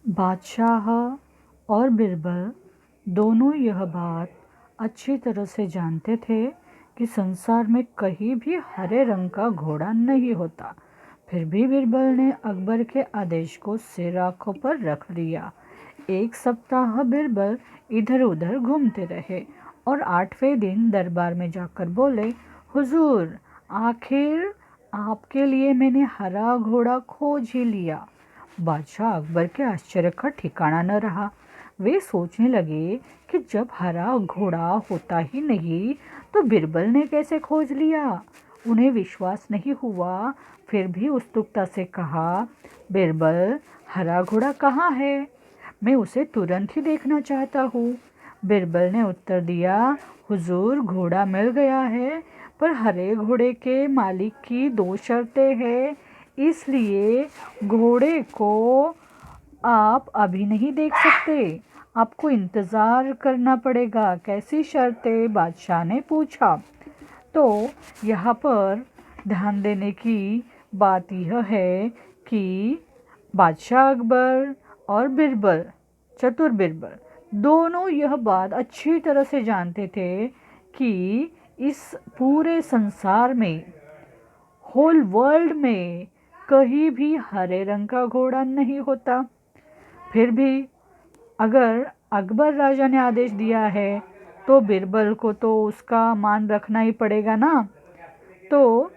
बादशाह और बिरबल दोनों यह बात अच्छी तरह से जानते थे कि संसार में कहीं भी हरे रंग का घोड़ा नहीं होता। फिर भी बिरबल ने अकबर के आदेश को सिर आंखों पर रख लिया। एक सप्ताह बिरबल इधर उधर घूमते रहे और 8वें दिन दरबार में जाकर बोले, हुजूर, आखिर आपके लिए मैंने हरा घोड़ा खोज ही लिया। बादशाह अकबर के आश्चर्य का ठिकाना न रहा। वे सोचने लगे कि जब हरा घोड़ा होता ही नहीं तो बिरबल ने कैसे खोज लिया। उन्हें विश्वास नहीं हुआ। फिर भी उत्सुकता से कहा, बिरबल, हरा घोड़ा कहाँ है? मैं उसे तुरंत ही देखना चाहता हूँ। बिरबल ने उत्तर दिया, हुजूर, घोड़ा मिल गया है, पर हरे घोड़े के मालिक की 2 शर्तें हैं, इसलिए घोड़े को आप अभी नहीं देख सकते। आपको इंतज़ार करना पड़ेगा। कैसी शर्तें? बादशाह ने पूछा। तो यहाँ पर ध्यान देने की बात यह है कि बादशाह अकबर और बिरबल, चतुर बिरबल, दोनों यह बात अच्छी तरह से जानते थे कि इस पूरे संसार में, होल वर्ल्ड में कहीं भी हरे रंग का घोड़ा नहीं होता। फिर भी अगर अकबर राजा ने आदेश दिया है तो बिरबल को तो उसका मान रखना ही पड़ेगा ना। तो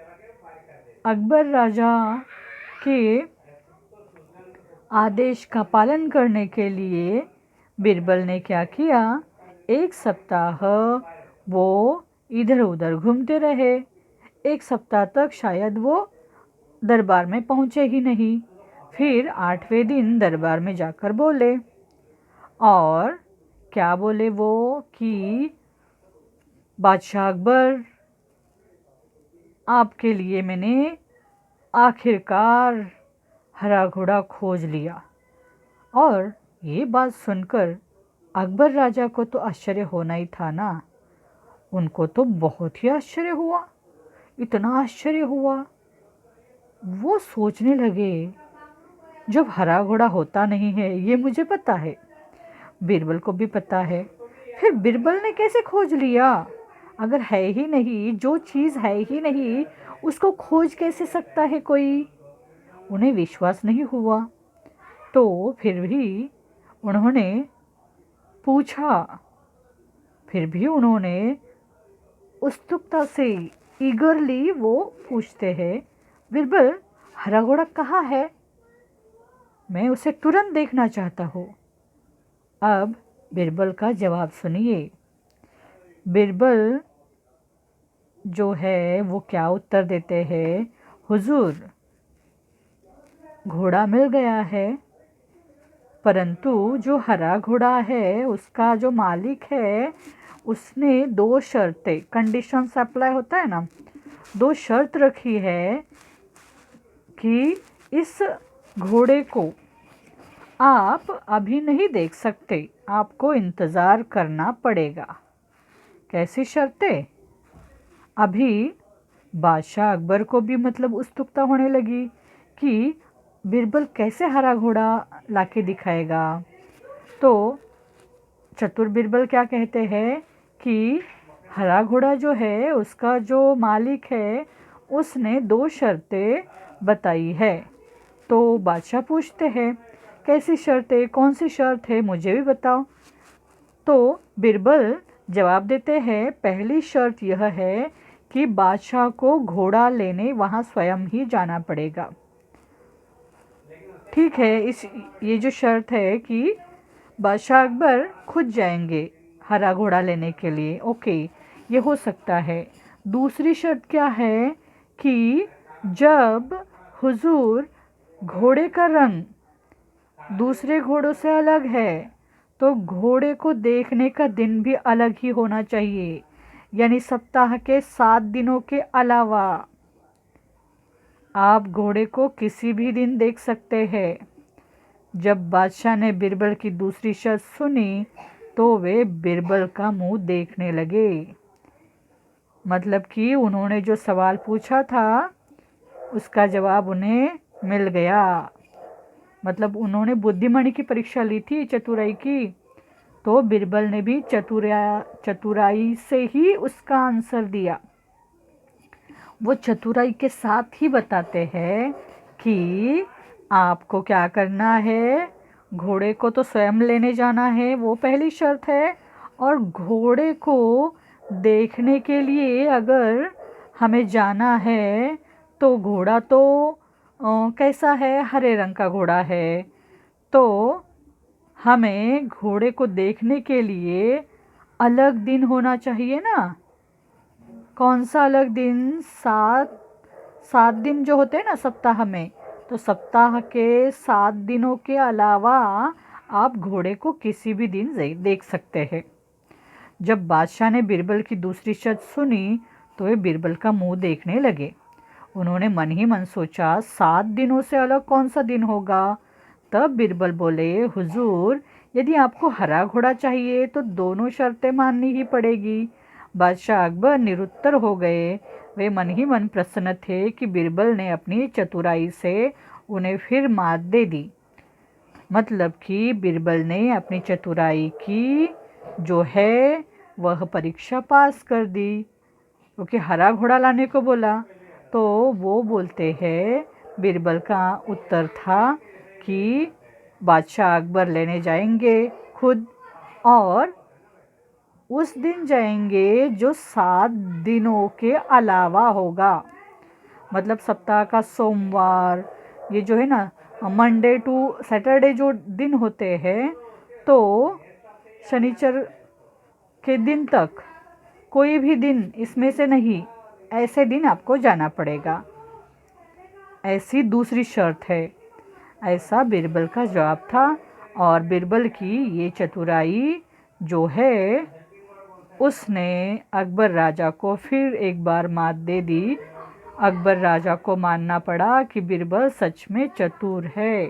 अकबर राजा के आदेश का पालन करने के लिए बिरबल ने क्या किया, एक सप्ताह वो इधर उधर घूमते रहे। एक सप्ताह तक शायद वो दरबार में पहुँचे ही नहीं। फिर 8वें दिन दरबार में जाकर बोले, और क्या बोले वो कि बादशाह अकबर, आपके लिए मैंने आखिरकार हरा घोड़ा खोज लिया। और ये बात सुनकर अकबर राजा को तो आश्चर्य होना ही था ना। उनको तो बहुत ही आश्चर्य हुआ। इतना आश्चर्य हुआ, वो सोचने लगे, जब हरा घोड़ा होता नहीं है ये मुझे पता है, बिरबल को भी पता है, फिर बिरबल ने कैसे खोज लिया? अगर है ही नहीं, जो चीज़ है ही नहीं, उसको खोज कैसे सकता है कोई? उन्हें विश्वास नहीं हुआ। तो फिर भी उन्होंने पूछा। फिर भी उन्होंने उत्सुकता से, ईगरली वो पूछते हैं, बिरबल, हरा घोड़ा कहाँ है? मैं उसे तुरंत देखना चाहता हूँ। अब बिरबल का जवाब सुनिए। बिरबल जो है वो क्या उत्तर देते हैं, हुजूर, घोड़ा मिल गया है, परंतु जो हरा घोड़ा है उसका जो मालिक है उसने 2 शर्तें, कंडीशंस अप्लाई होता है ना, 2 शर्त रखी है कि इस घोड़े को आप अभी नहीं देख सकते, आपको इंतज़ार करना पड़ेगा। कैसी शर्तें? अभी बादशाह अकबर को भी मतलब उत्सुकता होने लगी कि बिरबल कैसे हरा घोड़ा लाके दिखाएगा। तो चतुर बिरबल क्या कहते हैं कि हरा घोड़ा जो है उसका जो मालिक है उसने 2 शर्तें बताई है। तो बादशाह पूछते हैं, कैसी शर्तें? कौन सी शर्त है, मुझे भी बताओ। तो बिरबल जवाब देते हैं, पहली शर्त यह है कि बादशाह को घोड़ा लेने वहाँ स्वयं ही जाना पड़ेगा। ठीक है, ये जो शर्त है कि बादशाह अकबर खुद जाएंगे हरा घोड़ा लेने के लिए, ओके, ये हो सकता है। दूसरी शर्त क्या है कि जब हुजूर घोड़े का रंग दूसरे घोड़ों से अलग है तो घोड़े को देखने का दिन भी अलग ही होना चाहिए, यानी सप्ताह के 7 दिनों के अलावा आप घोड़े को किसी भी दिन देख सकते हैं। जब बादशाह ने बिरबल की दूसरी शर्त सुनी तो वे बिरबल का मुंह देखने लगे। मतलब कि उन्होंने जो सवाल पूछा था उसका जवाब उन्हें मिल गया। मतलब उन्होंने बुद्धिमानी की परीक्षा ली थी चतुराई की, तो बिरबल ने भी चतुराई से ही उसका आंसर दिया। वो चतुराई के साथ ही बताते हैं कि आपको क्या करना है, घोड़े को तो स्वयं लेने जाना है, वो पहली शर्त है। और घोड़े को देखने के लिए अगर हमें जाना है तो घोड़ा तो कैसा है, हरे रंग का घोड़ा है। तो हमें घोड़े को देखने के लिए अलग दिन होना चाहिए ना। कौन सा अलग दिन? 7 दिन जो होते हैं ना सप्ताह में, तो सप्ताह के 7 दिनों के अलावा आप घोड़े को किसी भी दिन देख सकते हैं। जब बादशाह ने बिरबल की दूसरी शर्त सुनी तो वे बिरबल का मुंह देखने लगे। उन्होंने मन ही मन सोचा, 7 दिनों से अलग कौन सा दिन होगा। तब बिरबल बोले, हुजूर, यदि आपको हरा घोड़ा चाहिए तो दोनों शर्तें माननी ही पड़ेगी। बादशाह अकबर निरुत्तर हो गए। वे मन ही मन प्रसन्न थे कि बिरबल ने अपनी चतुराई से उन्हें फिर मात दे दी। मतलब कि बिरबल ने अपनी चतुराई की जो है वह परीक्षा पास कर दी, क्योंकि हरा घोड़ा लाने को बोला। तो वो बोलते हैं, बिरबल का उत्तर था कि बादशाह अकबर लेने जाएंगे खुद, और उस दिन जाएंगे जो 7 दिनों के अलावा होगा। मतलब सप्ताह का सोमवार, ये जो है ना मंडे टू सैटरडे जो दिन होते हैं, तो शनिचर के दिन तक कोई भी दिन इसमें से नहीं, ऐसे दिन आपको जाना पड़ेगा। ऐसी दूसरी शर्त है। ऐसा बिरबल का जवाब था। और बिरबल की ये चतुराई जो है उसने अकबर राजा को फिर एक बार मात दे दी। अकबर राजा को मानना पड़ा कि बिरबल सच में चतुर है।